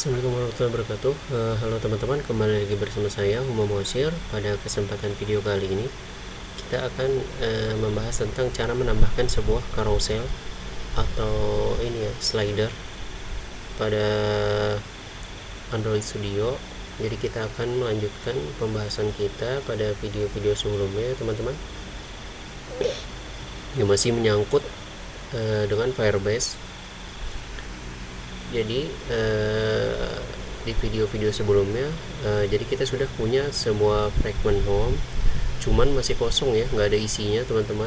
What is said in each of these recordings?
Assalamualaikum warahmatullahi wabarakatuh. Halo teman-teman, kembali lagi bersama saya Huma Mosir. Pada kesempatan video kali ini kita akan membahas tentang cara menambahkan sebuah carousel atau slider pada Android Studio. Jadi kita akan melanjutkan pembahasan kita pada video-video sebelumnya, teman-teman, yang masih menyangkut dengan Firebase. Jadi di video-video sebelumnya, jadi kita sudah punya semua fragment home, cuman masih kosong ya, nggak ada isinya teman-teman.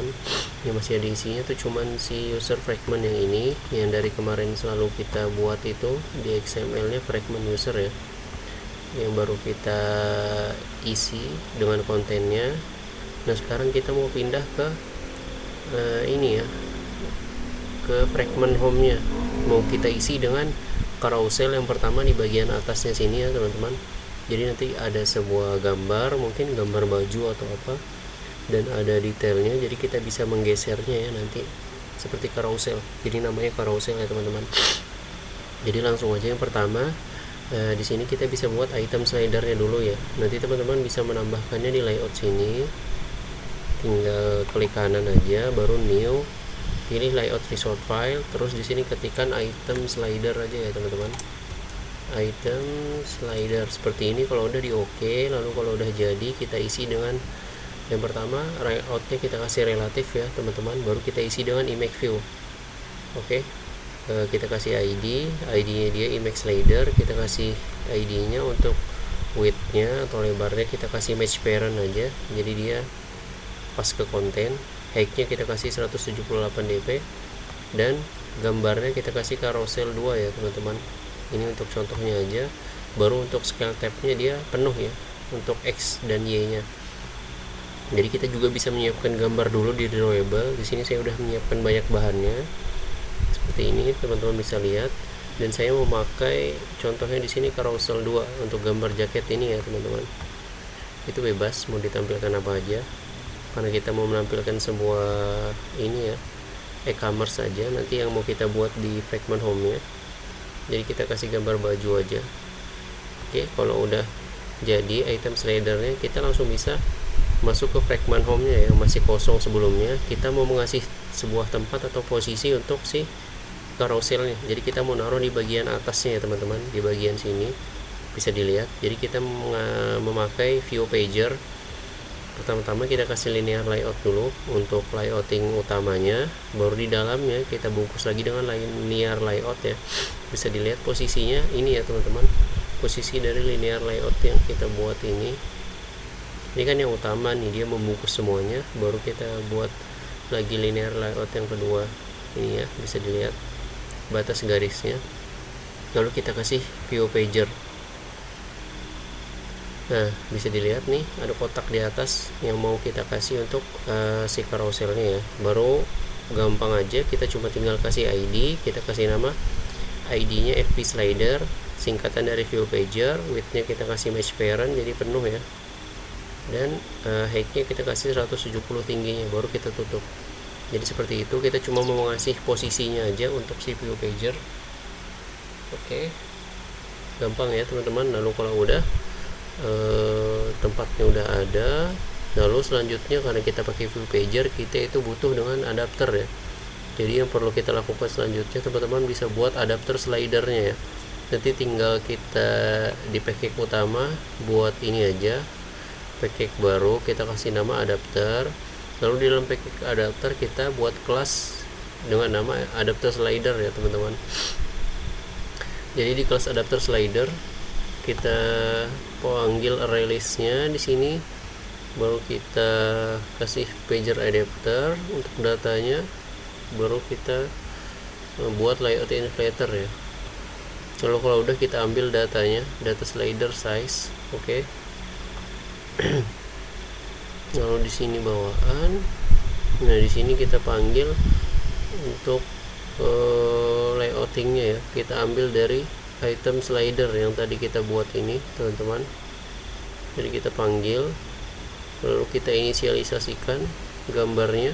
Yang masih ada isinya tuh cuman si user fragment yang ini, yang dari kemarin selalu kita buat itu di XML-nya fragment user ya, yang baru kita isi dengan kontennya. Nah sekarang kita mau pindah ke ke fragment home-nya, mau kita isi dengan carousel yang pertama di bagian atasnya sini ya teman-teman. Jadi nanti ada sebuah gambar, mungkin gambar baju atau apa, dan ada detailnya, jadi kita bisa menggesernya ya nanti seperti carousel. Jadi namanya carousel ya teman-teman. Jadi langsung aja yang pertama, di sini kita bisa buat item slidernya dulu ya. Nanti teman-teman bisa menambahkannya di layout sini, tinggal klik kanan aja, baru new, pilih layout resort file, terus di sini ketikkan item slider aja ya teman-teman. Item slider seperti ini. Kalau udah di OK, lalu kalau udah jadi kita isi dengan yang pertama, layoutnya kita kasih relatif ya teman-teman, baru kita isi dengan image view. Oke, kita kasih ID-nya dia image slider, kita kasih ID-nya untuk width-nya atau lebarnya kita kasih match parent aja, jadi dia pas ke konten. Height-nya kita kasih 178 dp, dan gambarnya kita kasih carousel 2 ya teman-teman. Ini untuk contohnya aja. Baru untuk scale tab-nya dia penuh ya untuk X dan Y-nya. Jadi kita juga bisa menyiapkan gambar dulu di drawable. Di sini saya udah menyiapkan banyak bahannya seperti ini, teman-teman bisa lihat. Dan saya memakai contohnya di sini carousel 2 untuk gambar jaket ini ya teman-teman. Itu bebas mau ditampilkan apa aja, karena kita mau menampilkan sebuah e-commerce saja nanti yang mau kita buat di fragment home nya. Jadi kita kasih gambar baju aja. Oke, kalau udah jadi item slidernya, kita langsung bisa masuk ke fragment home nya yang masih kosong sebelumnya. Kita mau mengasih sebuah tempat atau posisi untuk si carouselnya, jadi kita mau naruh di bagian atasnya ya teman-teman, di bagian sini bisa dilihat. Jadi kita memakai view pager. Pertama-tama kita kasih linear layout dulu untuk layouting utamanya, baru di dalamnya kita bungkus lagi dengan linear layout ya. Bisa dilihat posisinya ini ya teman-teman, posisi dari linear layout yang kita buat ini kan yang utama nih, dia membungkus semuanya. Baru kita buat lagi linear layout yang kedua ini ya, bisa dilihat batas garisnya. Lalu kita kasih view pager. Nah bisa dilihat nih ada kotak di atas yang mau kita kasih untuk si carouselnya ya. Baru gampang aja, kita cuma tinggal kasih ID, kita kasih nama ID-nya FP slider, singkatan dari view pager. Width-nya kita kasih match parent jadi penuh ya, dan height-nya kita kasih 170 tingginya, baru kita tutup. Jadi seperti itu, kita cuma mau ngasih posisinya aja untuk si view pager. Oke, gampang ya teman-teman. Lalu kalau udah tempatnya udah ada, lalu selanjutnya karena kita pakai view pager, kita itu butuh dengan adapter ya. Jadi yang perlu kita lakukan selanjutnya, teman-teman bisa buat adapter slidernya ya. Nanti tinggal kita di package utama buat ini aja, package baru kita kasih nama adapter. Lalu di dalam package adapter kita buat kelas dengan nama adapter slider ya teman-teman. Jadi di kelas adapter slider kita panggil array list-nya di sini, baru kita kasih pager adapter untuk datanya, baru kita buat layout inflator ya. Lalu kalau udah kita ambil datanya, data slider size. Oke. Lalu di sini bawaan. Nah di sini kita panggil untuk layoutingnya ya, kita ambil dari item slider yang tadi kita buat ini teman-teman. Jadi kita panggil, lalu kita inisialisasikan gambarnya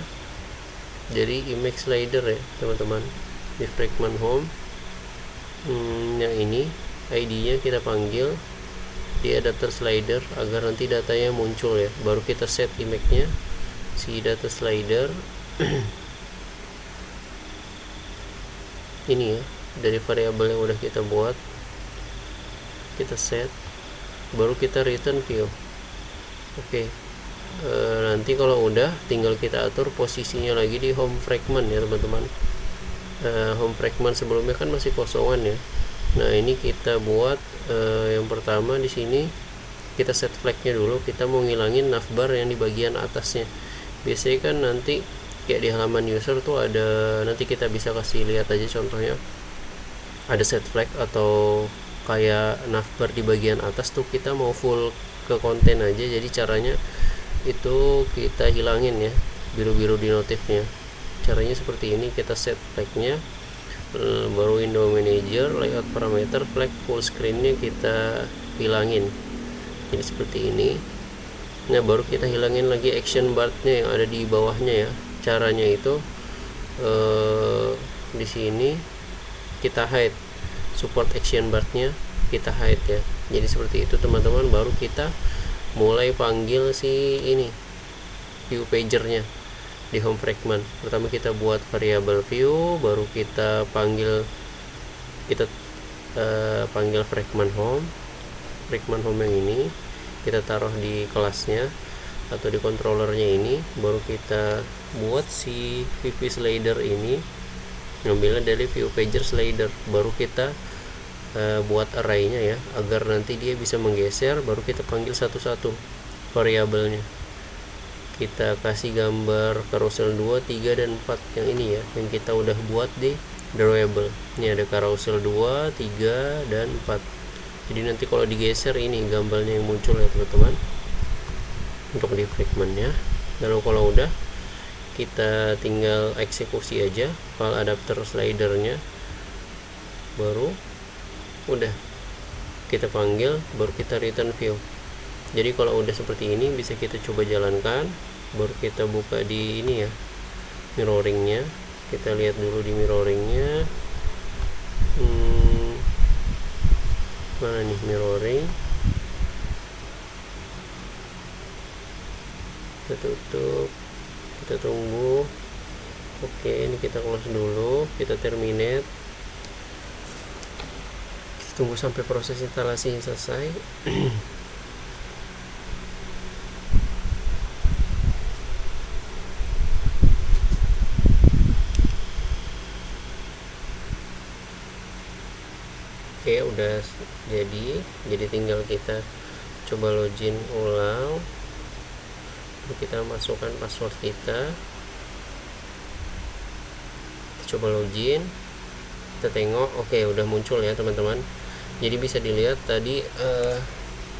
dari image slider ya teman-teman, di fragment home yang ini. ID-nya kita panggil di adapter slider agar nanti datanya muncul ya. Baru kita set image-nya si data slider ini ya, dari variabel yang udah kita buat kita set, baru kita return view. Oke. Nanti kalau udah tinggal kita atur posisinya lagi di home fragment ya teman-teman. Home fragment sebelumnya kan masih kosongan ya. Nah ini kita buat yang pertama di sini kita set flagnya dulu. Kita mau ngilangin navbar yang di bagian atasnya. Biasanya kan nanti kayak di halaman user tuh ada, nanti kita bisa kasih lihat aja contohnya, ada set flag atau kayak navbar di bagian atas tuh kita mau full ke konten aja. Jadi caranya itu kita hilangin ya, biru-biru di notifnya. Caranya seperti ini, kita set flagnya, baru window manager, layout parameter, flag full screennya kita hilangin. Jadi seperti ini. Nah baru kita hilangin lagi action bar-nya yang ada di bawahnya ya. Caranya itu di sini kita hide support action bar-nya, kita hide ya. Jadi seperti itu teman-teman. Baru kita mulai panggil si ini view pager-nya di home fragment. Pertama kita buat variabel view, baru kita panggil fragment home yang ini kita taruh di kelasnya atau di controllernya ini. Baru kita buat si VP slider ini, ngambilnya dari view pager slider. Baru kita buat array-nya ya, agar nanti dia bisa menggeser. Baru kita panggil satu-satu variabelnya. Kita kasih gambar carousel 2, 3, dan 4 yang ini ya, yang kita udah buat di drawable. Ini ada carousel 2, 3, dan 4. Jadi nanti kalau digeser ini gambarnya yang muncul ya teman-teman, untuk di fragmentnya. Lalu kalau udah, kita tinggal eksekusi aja file adapter slidernya, baru udah kita panggil, baru kita return view. Jadi kalau udah seperti ini bisa kita coba jalankan. Baru kita buka di ini ya, mirroringnya. Kita lihat dulu di mirroringnya, mana nih mirroring. Kita tutup, kita tunggu. Oke, ini kita close dulu, kita terminate. Tunggu sampai proses instalasinya selesai. Oke, udah jadi tinggal kita coba login ulang. Kita masukkan password kita coba login, kita tengok. Oke, udah muncul ya teman-teman. Jadi bisa dilihat tadi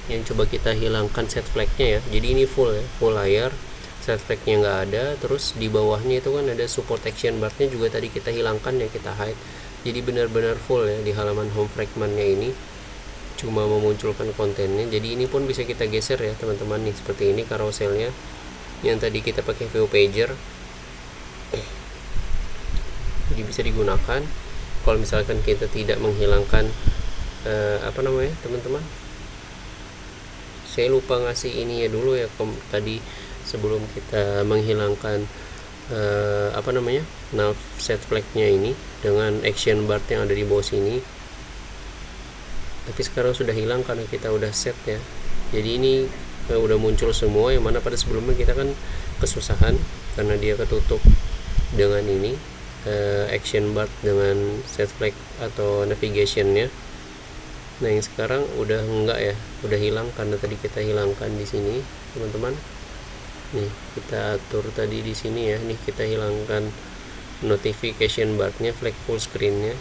yang coba kita hilangkan set flagnya ya. Jadi ini full ya, full layar, set flagnya nggak ada. Terus di bawahnya itu kan ada support action bar-nya juga tadi kita hilangkan ya, kita hide. Jadi benar-benar full ya di halaman home fragment-nya ini, cuma memunculkan kontennya. Jadi ini pun bisa kita geser ya teman-teman nih, seperti ini carouselnya yang tadi kita pakai view pager. Jadi bisa digunakan kalau misalkan kita tidak menghilangkan teman-teman, saya lupa ngasih ini ya dulu ya tadi sebelum kita menghilangkan nav set flagnya ini dengan action bar yang ada di bawah sini. Tapi sekarang sudah hilang karena kita udah set ya. Jadi ini udah muncul semua, yang mana pada sebelumnya kita kan kesusahan karena dia ketutup dengan ini action bar dengan set flag atau navigationnya. Nah yang sekarang udah enggak ya, udah hilang karena tadi kita hilangkan di sini teman-teman. Nih kita atur tadi di sini ya, nih kita hilangkan notification bar-nya, flag full screen-nya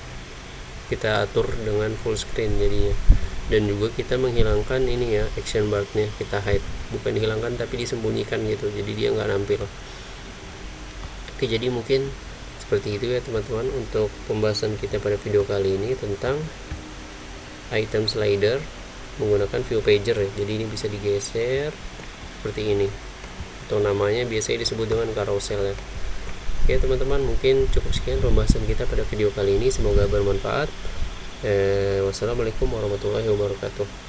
kita atur dengan full screen jadinya. Dan juga kita menghilangkan ini ya, action bar-nya kita hide, bukan dihilangkan tapi disembunyikan gitu, jadi dia nggak nampil. Oke, jadi mungkin seperti itu ya teman-teman untuk pembahasan kita pada video kali ini tentang item slider menggunakan view pager ya. Jadi ini bisa digeser seperti ini, atau namanya biasanya disebut dengan carousel ya. Oke teman-teman, mungkin cukup sekian pembahasan kita pada video kali ini, semoga bermanfaat. Wassalamualaikum warahmatullahi wabarakatuh.